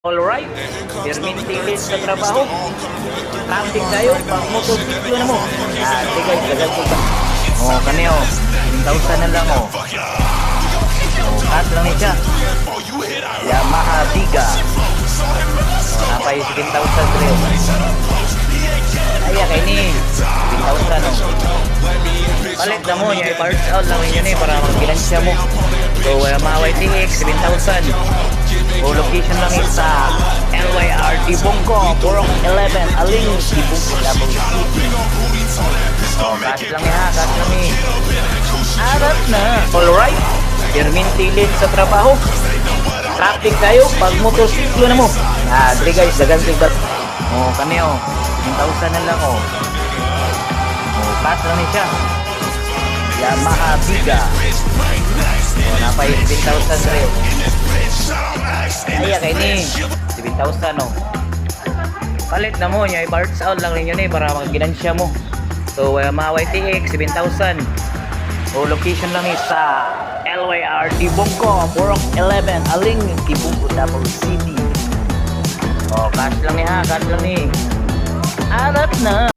Alright, permintilit sa trabaho. Traffic tayo, pag motosiklo na mo. Sige guys, dagal ko ba? Kani o, 1,000 na lang o. Cut lang niya. Yamaha Biga. Napay 7,000 3. Ay, kay ni 7,000 o. Palit na mo, yung parts out lang yun para mag-ginansya mo. So, Yamaha YTX, 7,000. O location lang sa LYR Dibongko, Purok 11, Aling, Dibongko, Davao City. Cash lang ya, cash lang eh. Arat na. Alright, permintilit sa trabaho. Traffic tayo, pag motosiklo na mo. Dre guys, dagan tigbat. Kami 1,000 na lang o. Cash lang eh siya. Yamaha Biga. Napay 7,000 rin. Ay, kay ni 7,000 o. Palit na mo, yung parts out lang rin yun para mag-ginansya mo. So, Yamaha YTX 7,000. O location lang sa LYR Dibongko, Purok 11, Aling, Dibongko, Davao City. Cash lang ni ha, cash lang ni. Arat na.